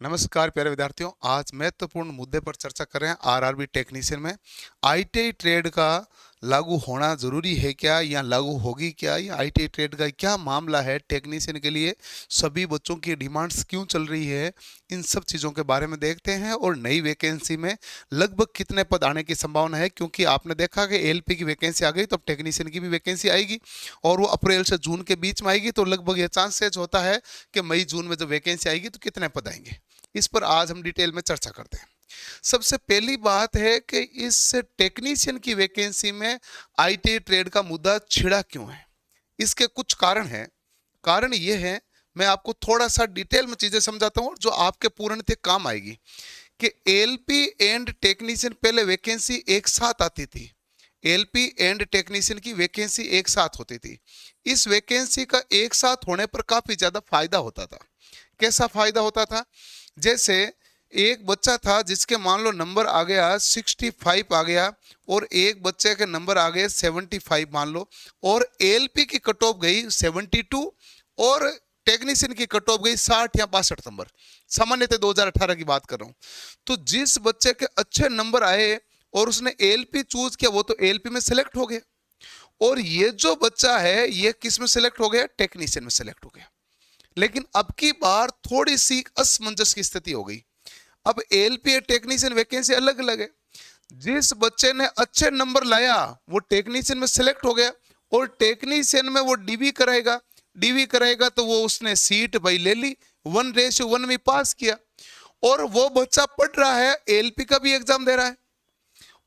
नमस्कार प्यारे विद्यार्थियों। आज महत्वपूर्ण मुद्दे पर चर्चा कर रहे हैं। आरआरबी टेक्नीशियन में आईटीआई ट्रेड का लागू होना जरूरी है क्या, या लागू होगी क्या, या आईटीआई ट्रेड का क्या मामला है टेक्नीशियन के लिए, सभी बच्चों की डिमांड्स क्यों चल रही है, इन सब चीज़ों के बारे में देखते हैं। और नई वैकेंसी में लगभग कितने पद आने की संभावना है, क्योंकि आपने देखा कि एलपी की वैकेंसी आ गई तो अब टेक्नीशियन की भी वैकेंसी आएगी और वो अप्रैल से जून के बीच में आएगी। तो लगभग ये चांसेज होता है कि मई जून में जब वैकेंसी आएगी तो कितने पद आएंगे, इस पर आज हम डिटेल में चर्चा करते हैं। सबसे पहली बात है कि इस टेक्नीशियन की वैकेंसी में आईटी ट्रेड का मुद्दा छिड़ा क्यों है। इसके कुछ कारण हैं। कारण ये है, मैं आपको थोड़ा सा डिटेल में चीजें समझाता हूँ जो आपके पूर्णतः काम आएगी। कि एलपी एंड टेक्नीशियन पहले वैकेंसी एक साथ आती थी। एलपी एंड टेक्नीशियन की वैकेंसी एक साथ होती थी। इस वैकेंसी का एक साथ होने पर काफी ज्यादा फायदा होता था। कैसा फायदा होता था? जैसे एक बच्चा था जिसके मान लो नंबर आ गया 65 आ गया, और एक बच्चे के नंबर आ गए 75 मान लो, और एलपी की कट ऑफ गई 72 और टेक्नीशियन की कट ऑफ गई 60 या 62 नंबर। सामान्यतः 2018 की बात कर रहा हूं। तो जिस बच्चे के अच्छे नंबर आए और उसने एलपी चूज किया, वो तो एलपी में सिलेक्ट हो गया, और ये जो बच्चा है ये किस में सिलेक्ट हो गया? टेक्नीशियन में सिलेक्ट हो गया। लेकिन अब की बार थोड़ी सी असमंजस की स्थिति हो गई। अब एलपी टेक्नीशियन वैकेंसी अलग अलग है। जिस बच्चे ने अच्छे नंबर लाया वो टेक्नीशियन में सिलेक्ट हो गया, और टेक्नीशियन में वो डीवी कराएगा। डीवी कराएगा तो वो उसने सीट भाई ले ली, 1:1 में पास किया, और वो बच्चा पढ़ रहा है, एलपी का भी एग्जाम दे रहा है।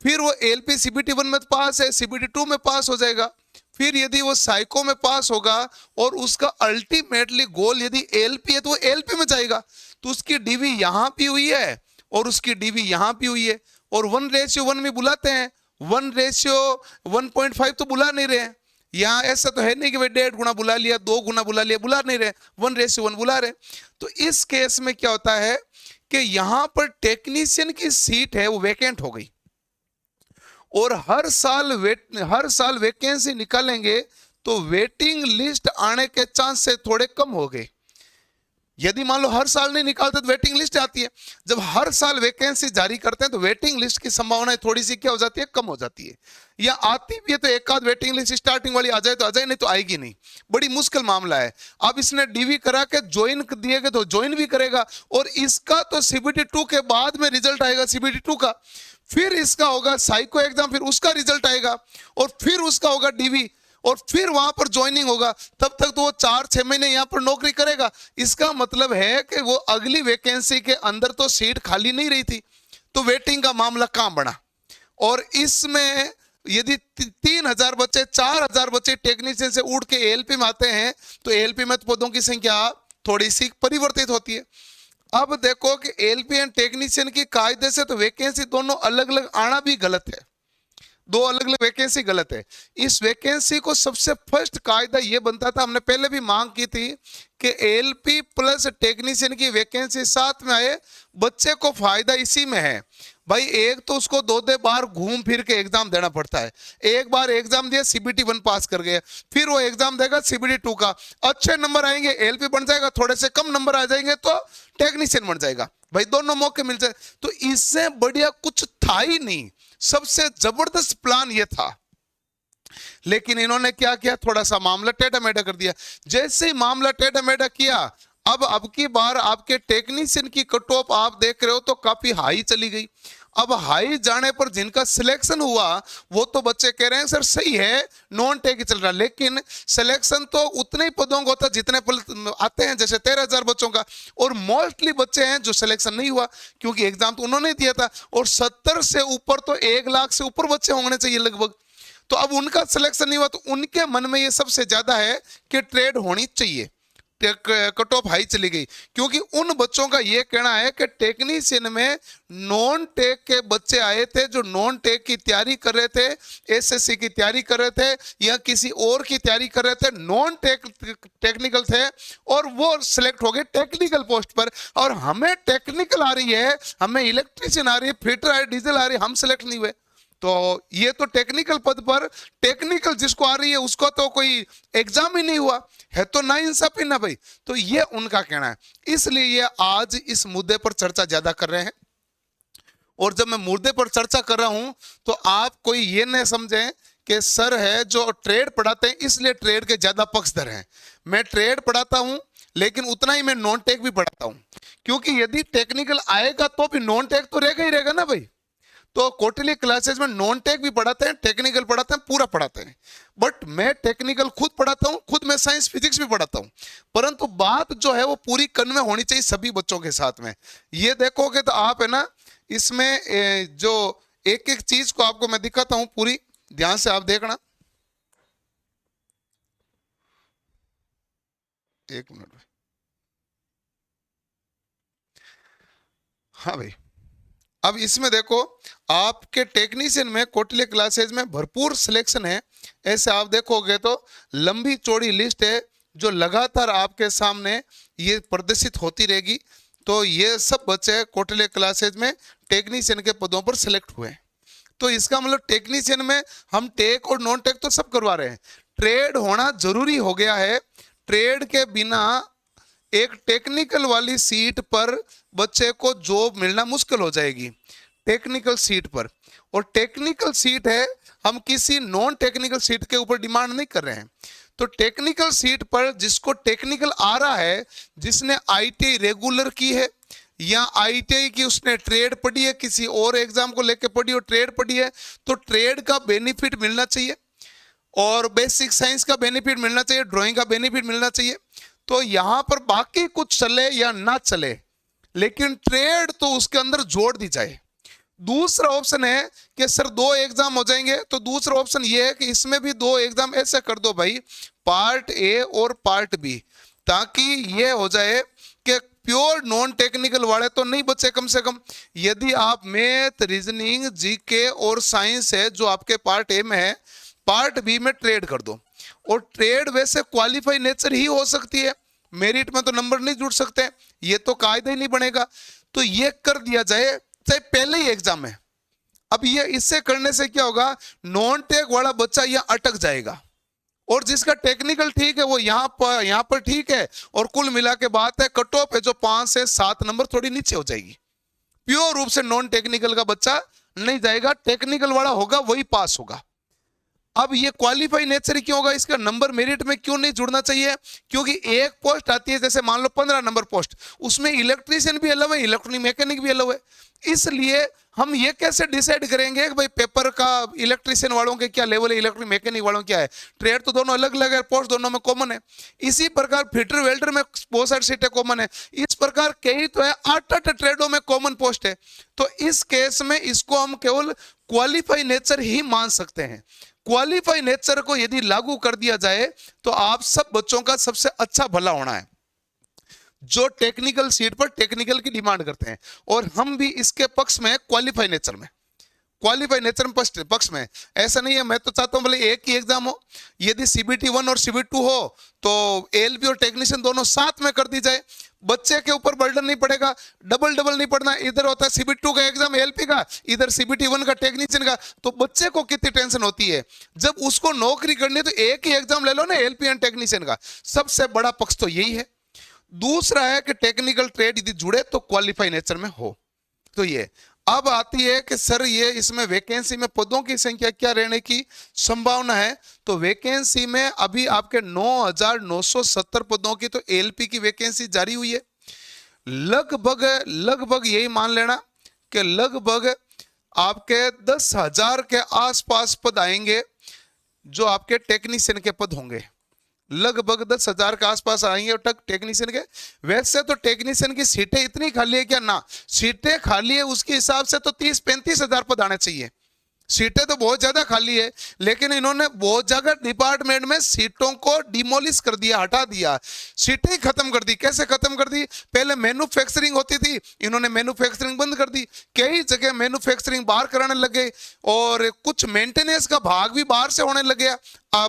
फिर वो एलपी सीबीटी 1 में पास है, सीबीटी 2 में पास हो जाएगा। फिर यदि वो साइको में पास होगा और उसका अल्टीमेटली गोल यदि एलपी है तो वो एलपी में जाएगा। तो उसकी डीवी यहां भी हुई है और उसकी डीवी यहां भी हुई है, और 1:1 में बुलाते हैं। 1:1.5 तो बुला नहीं रहे हैं। यहाँ ऐसा तो है नहीं कि भाई 1.5 गुना बुला लिया, 2 गुना बुला लिया, बुला नहीं रहे, 1:1 बुला रहे। तो इस केस में क्या होता है कि यहां पर टेक्नीशियन की सीट है वो वैकेंट हो गई, और हर साल वैकेंसी निकालेंगे तो वेटिंग लिस्ट आने के चांस से थोड़े कम हो गए। यदि मान लो हर साल नहीं निकालते तो वेटिंग लिस्ट आती है। जब हर साल वैकेंसी जारी करते हैं तो वेटिंग लिस्ट की संभावना थोड़ी सी क्या हो जाती है? कम हो जाती है। या आती भी है तो एक आध वेटिंग लिस्ट स्टार्टिंग वाली आ जाए तो आ जाए, नहीं तो आएगी नहीं। बड़ी मुश्किल मामला है। अब इसने डीवी करा के ज्वाइन दिए गए तो ज्वाइन भी करेगा, और इसका तो सीबीटी 2 के बाद में रिजल्ट आएगा सीबीटी 2 का। फिर इसका होगा साइको एग्जाम, फिर उसका रिजल्ट आएगा, और फिर उसका होगा डीवी, और फिर वहां पर ज्वाइनिंग होगा। तब तक तो वो 4-6 महीने यहां पर नौकरी करेगा। इसका मतलब है कि वो अगली वैकेंसी के अंदर तो सीट खाली नहीं रही थी, तो वेटिंग का मामला कहां बना। और इसमें यदि 3,000 बच्चे 4,000 बच्चे टेक्नीशियन से उड़ के एलपी में आते हैं तो एलपी में पदों की संख्या थोड़ी सी परिवर्तित होती है। अब देखो कि एलपी एंड टेक्नीशियन की कायदे से तो वैकेंसी दोनों अलग अलग आना भी गलत है। दो अलग अलग वैकेंसी गलत है। इस वैकेंसी को सबसे फर्स्ट कायदा ये बनता था, हमने पहले भी मांग की थी कि एलपी प्लस टेक्नीशियन की वैकेंसी साथ में आए। बच्चे को फायदा इसी में है भाई, एक तो उसको 2 बार घूम फिर के एग्जाम देना पड़ता है। एक बार एग्जाम दिया, सीबीटी 1 पास कर गया, फिर वो एग्जाम देगा सीबीटी 2 का, अच्छे नंबर आएंगे एलपी बन जाएगा, थोड़े से कम नंबर आ जाएंगे तो टेक्नीशियन बन जाएगा। भाई दोनों मौके मिल जाए, तो इससे बढ़िया कुछ था ही नहीं। सबसे जबरदस्त प्लान ये था। लेकिन इन्होंने क्या किया? थोड़ा सा मामला टेढ़ा मेढ़ा कर दिया। जैसे ही मामला टेढ़ा मेढ़ा किया, अब की बार आपके टेक्नीशियन की कट ऑफ आप देख रहे हो तो काफी हाई चली गई। अब हाई जाने पर जिनका सिलेक्शन हुआ वो तो बच्चे कह रहे हैं सर सही है, नॉन टेक ही चल रहा, लेकिन सिलेक्शन तो उतने ही पदों का होता जितने आते हैं, जैसे 13,000 बच्चों का। और मोस्टली बच्चे हैं जो सिलेक्शन नहीं हुआ, क्योंकि एग्जाम तो उन्होंने दिया था, और 70 से ऊपर तो 1 लाख से ऊपर बच्चे होने चाहिए लगभग। तो अब उनका सिलेक्शन नहीं हुआ, तो उनके मन में ये सबसे ज्यादा है कि ट्रेड होनी चाहिए। कट ऑफ हाई चली गई, क्योंकि उन बच्चों का यह कहना है कि टेक्नीशियन में नॉन टेक के बच्चे आए थे जो नॉन टेक की तैयारी कर रहे थे, एसएससी की तैयारी कर रहे थे, या किसी और की तैयारी कर रहे थे, नॉन टेक्निकल थे, और वो सिलेक्ट हो गए टेक्निकल पोस्ट पर। और हमें टेक्निकल आ रही है, हमें इलेक्ट्रिशियन आ रही है, फिटर आ रही है, डीजल आ रही है, हम सिलेक्ट नहीं हुए। तो ये तो टेक्निकल पद पर, टेक्निकल जिसको आ रही है उसको तो कोई एग्जाम ही नहीं हुआ है, तो ना इंसाफी ना भाई। तो ये उनका कहना है, इसलिए ये आज इस मुद्दे पर चर्चा ज्यादा कर रहे हैं। और जब मैं मुद्दे पर चर्चा कर रहा हूं तो आप कोई ये न समझें कि सर है जो ट्रेड पढ़ाते हैं इसलिए ट्रेड के ज्यादा पक्षधर हैं। मैं ट्रेड पढ़ाता हूं लेकिन उतना ही मैं नॉन टेक भी पढ़ाता हूं, क्योंकि यदि टेक्निकल आएगा तो भी नॉन टेक तो रहेगा ही रहेगा ना भाई। तो क्वार्टरली क्लासेस में नॉन टेक भी पढ़ाते हैं, टेक्निकल पढ़ाते हैं, पूरा पढ़ाते हैं। बट मैं टेक्निकल खुद पढ़ाता हूं, खुद मैं साइंस फिजिक्स भी पढ़ाता हूं, परंतु बात जो है वो पूरी कन्वे होनी चाहिए सभी बच्चों के साथ में। ये देखोगे तो आप है ना, इसमें जो एक एक चीज को आपको मैं दिखाता हूं, पूरी ध्यान से आप देखना। एक मिनट। हाँ भाई, अब इसमें देखो आपके टेक्नीशियन में क्वार्टरली क्लासेज में भरपूर सिलेक्शन है। ऐसे आप देखोगे तो लंबी चौड़ी लिस्ट है जो लगातार आपके सामने ये प्रदर्शित होती रहेगी। तो ये सब बच्चे क्वार्टरली क्लासेज में टेक्नीशियन के पदों पर सिलेक्ट हुए हैं। तो इसका मतलब टेक्नीशियन में हम टेक और नॉन टेक तो सब करवा रहे हैं, ट्रेड होना जरूरी हो गया है। ट्रेड के बिना एक टेक्निकल वाली सीट पर बच्चे को जॉब मिलना मुश्किल हो जाएगी, टेक्निकल सीट पर। और टेक्निकल सीट है, हम किसी नॉन टेक्निकल सीट के ऊपर डिमांड नहीं कर रहे हैं। तो टेक्निकल सीट पर जिसको टेक्निकल आ रहा है, जिसने आईटीआई रेगुलर की है या आईटीआई की उसने ट्रेड पढ़ी है, किसी और एग्जाम को लेकर पढ़ी और ट्रेड पढ़ी है, तो ट्रेड का बेनिफिट मिलना चाहिए और बेसिक साइंस का बेनिफिट मिलना चाहिए, ड्राइंग का बेनिफिट मिलना चाहिए। तो यहां पर बाकी कुछ चले या ना चले, लेकिन ट्रेड तो उसके अंदर जोड़ दी जाए। दूसरा ऑप्शन है कि सर 2 एग्जाम हो जाएंगे, तो दूसरा ऑप्शन ये है कि इसमें भी 2 एग्जाम ऐसे कर दो भाई, पार्ट ए और पार्ट बी, ताकि ये हो जाए कि प्योर नॉन टेक्निकल वाले तो नहीं बचे। कम से कम यदि आप मैथ, रीजनिंग, जीके और साइंस है जो आपके पार्ट ए में है, पार्ट बी में ट्रेड कर दो। और ट्रेड वैसे क्वालिफाई नेचर ही हो सकती है, मेरिट में तो नंबर नहीं जुड़ सकते, ये तो कायदा ही नहीं बनेगा। तो ये कर दिया जाए चाहे पहले ही एग्जाम है। अब ये इससे करने से क्या होगा, नॉन टेक वाला बच्चा यहाँ अटक जाएगा और जिसका टेक्निकल ठीक है वो यहाँ पर ठीक है, और कुल मिला के बात है कट ऑफ है जो 5 से 7 नंबर थोड़ी नीचे हो जाएगी। प्योर रूप से नॉन टेक्निकल का बच्चा नहीं जाएगा, टेक्निकल वाला होगा वही पास होगा। अब ये क्वालिफाई नेचर क्यों होगा, इसका नंबर मेरिट में क्यों नहीं जुड़ना चाहिए, क्योंकि एक पोस्ट आती है जैसे मान लो 15 नंबर पोस्ट, उसमें इलेक्ट्रीशियन भी अलाउ है, इलेक्ट्रॉनिक मैकेनिक भी अलाउ है। इसलिए हम ये कैसे डिसाइड करेंगे कि भाई पेपर का इलेक्ट्रीशियन वालों के क्या लेवल है, इलेक्ट्रॉनिक मैकेनिक वालों क्या है। ट्रेड तो दोनों अलग अलग है, पोस्ट दोनों में कॉमन है। इसी प्रकार फिटर वेल्डर में बहुत सारी सीटें कॉमन है। इस प्रकार कई तो है 8 ट्रेडों में कॉमन पोस्ट है। तो इस केस में इसको हम केवल क्वालिफाई नेचर ही मान सकते हैं। क्वालिफाई नेचर को यदि लागू कर दिया जाए तो आप सब बच्चों का सबसे अच्छा भला होना है जो टेक्निकल सीट पर टेक्निकल की डिमांड करते हैं। और हम भी इसके पक्ष में, क्वालिफाई नेचर में, क्वालिफाई नेचर पक्ष में। ऐसा नहीं है, मैं तो चाहता हूं भले एक ही एग्जाम हो, यदि सीबीटी 1 और सीबीटी 2 हो तो एलपी और टेक्नीशियन दोनों साथ में कर दी जाए, बच्चे के ऊपर बर्डन नहीं पड़ेगा, डबल नहीं पड़ना। इधर होता है सीबीटी 2 का एग्जाम एलपी का, इधर सीबीटी 1 का टेक्नीशियन का, तो बच्चे को कितनी टेंशन होती है। जब उसको नौकरी करनी है तो एक ही एग्जाम ले लो ना एलपी एंड टेक्नीशियन का। सबसे बड़ा पक्ष तो यही है। दूसरा है कि टेक्निकल ट्रेड यदि जुड़े तो क्वालिफाई नेचर में हो। तो ये अब आती है कि सर ये इसमें वैकेंसी में पदों की संख्या क्या रहने की संभावना है। तो वैकेंसी में अभी आपके 9,970 पदों की तो एलपी की वैकेंसी जारी हुई है। लगभग यही मान लेना कि लगभग आपके 10,000 के आसपास पद आएंगे जो आपके टेक्नीशियन के पद होंगे। लगभग 10,000 के आसपास आएंगे और टेक्नीशियन के। वैसे तो टेक्नीशियन की सीटें इतनी खाली है क्या, ना सीटें खाली है उसके हिसाब से तो 30-35 हजार पद आने चाहिए। सीटें तो बहुत ज्यादा खाली है, लेकिन इन्होंने बहुत जगह डिपार्टमेंट में सीटों को डिमोलिश कर दिया, हटा दिया, सीटें खत्म कर दी। कैसे खत्म कर दी, पहले मैन्युफैक्चरिंग होती थी, इन्होंने मैन्युफैक्चरिंग बंद कर दी, कई जगह मैन्युफैक्चरिंग बाहर कराने लगे और कुछ मेंटेनेंस का भाग भी बाहर से होने लग गया,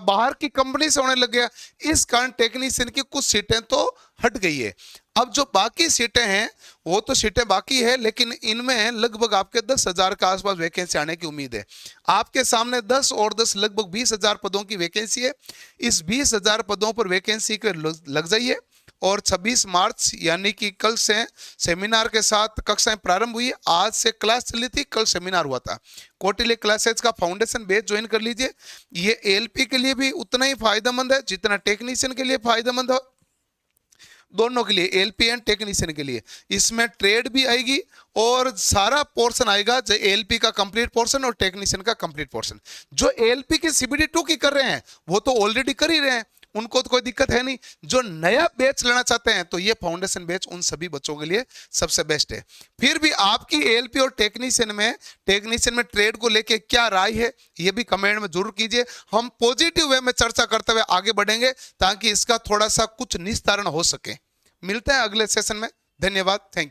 बाहर की कंपनी से होने लग गया। इस कारण टेक्नीशियन की कुछ सीटें तो हट गई है। अब जो बाकी सीटें हैं वो तो सीटें बाकी है, लेकिन इनमें लगभग आपके 10,000 के आसपास वैकेंसी आने की उम्मीद है। आपके सामने 10 और 10 लगभग 20,000 पदों की वैकेंसी है। इस 20,000 पदों पर वैकेंसी के लग जाइए और 26 मार्च यानी कि कल से सेमिनार के साथ कक्षाएं प्रारंभ हुई। आज से क्लास चली थी, कल सेमिनार हुआ था। कौटिल्य क्लासेज का फाउंडेशन बैच ज्वाइन कर लीजिए। ये एएलपी के लिए भी उतना ही फायदेमंद है जितना टेक्नीशियन के लिए फायदेमंद है, दोनों के लिए, एएलपी एंड टेक्नीशियन के लिए। इसमें ट्रेड भी आएगी और सारा पोर्शन आएगा, जो एएलपी का कंप्लीट पोर्शन और टेक्नीशियन का कंप्लीट पोर्शन। जो एएलपी की सीबीडी 2 की कर रहे हैं वो तो ऑलरेडी कर ही रहे हैं, उनको तो कोई दिक्कत है नहीं। जो नया बैच लेना चाहते हैं तो ये फाउंडेशन बैच उन सभी बच्चों के लिए सबसे बेस्ट है। फिर भी आपकी एएलपी और टेक्नीशियन में ट्रेड को लेके क्या राय है ये भी कमेंट में जरूर कीजिए। हम पॉजिटिव वे में चर्चा करते हुए आगे बढ़ेंगे ताकि इसका थोड़ा सा कुछ निस्तारण हो सके। मिलते हैं अगले सेशन में। धन्यवाद, थैंक यू।